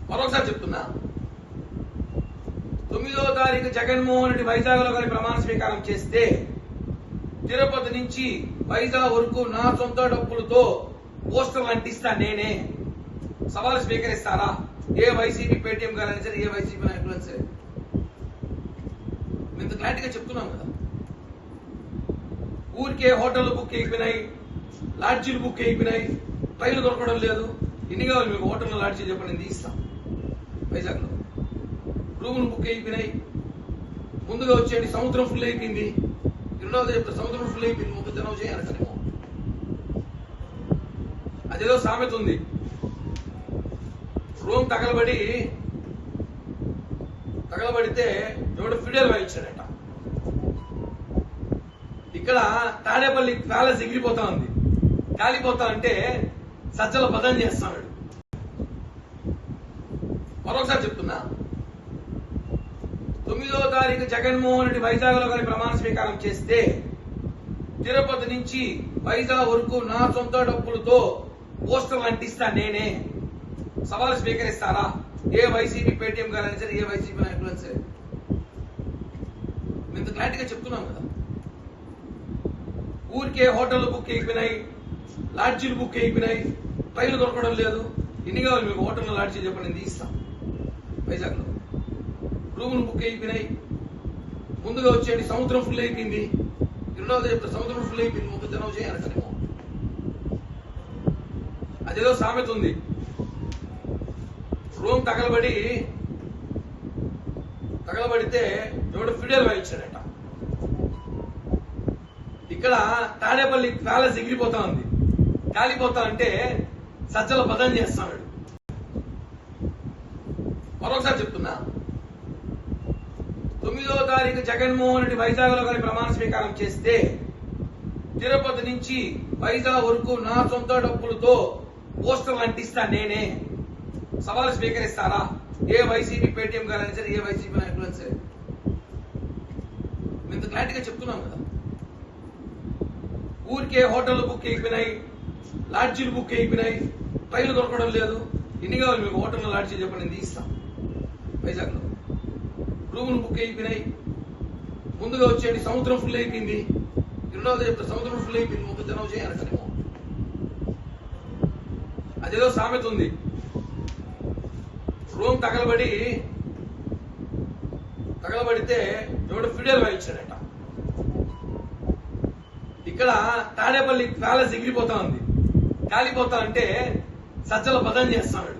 మరొకసారి చెప్తున్నా, 9వ తారీఖు జగన్మోహన్ రెడ్డి వైజాగ్ లో కానీ ప్రమాణ స్వీకారం చేస్తే తిరుపతి నుంచి వైజాగ్ వరకు నా సొంత డబ్బులతో పోస్టర్లు అంటిస్తా నేనే. సవాలు స్వీకరిస్తారా? ఏ వైసీపీ పేటీఎం గారైనా సరే, ఏ వైసీపీ నాయకులు సరే. ఇంత క్లారిటీగా చెప్తున్నాం కదా. ఊరికే హోటల్ బుక్ అయిపోయినాయి, లాడ్జీలు బుక్ అయిపోయినాయి, ట్రైన్లు దొరకడం లేదు. ఎన్ని కావాలి మీకు? హోటల్లో లాడ్జీలు చెప్పండి, నేను తీస్తాం. వైజాగ్ లో రూములు బుక్ అయిపోయినాయి. ముందుగా వచ్చేయండి, సముద్రం ఫుల్ అయిపోయింది. రెండవది చెప్తా, సముద్రం ఫుల్ అయిపోయింది, ముందు జనం చేయాలంటారేమో. అదేదో సామెత ఉంది, రూమ్ తగలబడితే ఎవడు ఫిడేల్ వాయించాడట. ఇక్కడ తాడేపల్లి ప్యాలెస్ ఎగిరిపోతా ఉంది. కాలిపోతా అంటే సజ్జల బదం చేస్తాడు. మరొకసారి చెప్తున్నా, 9వ తారీఖు జగన్మోహన్ రెడ్డి వైజాగ్ లో కానీ ప్రమాణ స్వీకారం చేస్తే తిరుపతి నుంచి వైజాగ్ వరకు నా సొంత డబ్బులతో పోస్టర్లు అంటిస్తా నేనే. సవాలు స్వీకరిస్తారా? ఏ వైసీపీ పేటీఎం గారైనా సరే, ఏ వైసీపీ నాయకులు సరే. ఇంత క్లారిటీగా చెప్తున్నాం కదా. ఊరికే హోటల్ బుక్ అయిపోయినాయి, లాడ్జీలు బుక్ అయిపోయినాయి, ట్రైన్లు దొరకడం లేదు. ఎన్ని కావాలి మీకు? హోటల్లో లాడ్జీలు చెప్పండి, నేను తీస్తాం. వైజాగ్ లో రూములు బుక్ అయిపోయినాయి. ముందుగా వచ్చేయండి, సముద్రం ఫుల్ అయిపోయింది. రెండవది చెప్తా, సముద్రం ఫుల్ అయిపోయింది, ముందు జనం చేయాలంటారేమో. అదేదో సామెత ఉంది, రూమ్ తగలబడితే ఎవడు ఫిడేల్ వాయించాడట. ఇక్కడ తాడేపల్లి ప్యాలెస్ ఎగిరిపోతా ఉంది. కాలిపోతా అంటే సజ్జల బదం చేస్తాడు. మరొకసారి చెప్తున్నా, 9వ తారీఖు జగన్మోహన్ రెడ్డి వైజాగ్ లో కానీ ప్రమాణ స్వీకారం చేస్తే తిరుపతి నుంచి వైజాగ్ వరకు నా సొంత డబ్బులతో పోస్టర్లు అంటిస్తా నేనే. సవాలు స్వీకరిస్తారా? ఏ వైసీపీ పేటీఎం గారైనా సరే, ఏ వైసీపీ నాయకులు సరే. ఇంత క్లారిటీగా చెప్తున్నాం కదా. ఊరికే హోటల్ బుక్ అయిపోయినాయి, లాడ్జీలు బుక్ అయిపోయినాయి, ట్రైన్లు దొరకడం లేదు. ఎన్ని కావాలి మీకు? హోటల్లో లాడ్జీలు చెప్పండి, నేను తీస్తాం. వైజాగ్ లో రూములు బుక్ అయిపోయినాయి. ముందుగా వచ్చేయండి, సముద్రం ఫుల్ అయిపోయింది. రెండవది చెప్తా, సముద్రం ఫుల్ అయిపోయింది, ముందు జనం చేయాలంటారేమో. అదేదో సామెత ఉంది, రూమ్ తగలబడితే ఎవడు ఫిడేల్ వాయించాడట. ఇక్కడ తాడేపల్లి ప్యాలెస్ ఎగిరిపోతా ఉంది. కాలిపోతా అంటే సజ్జల బదం చేస్తాడు.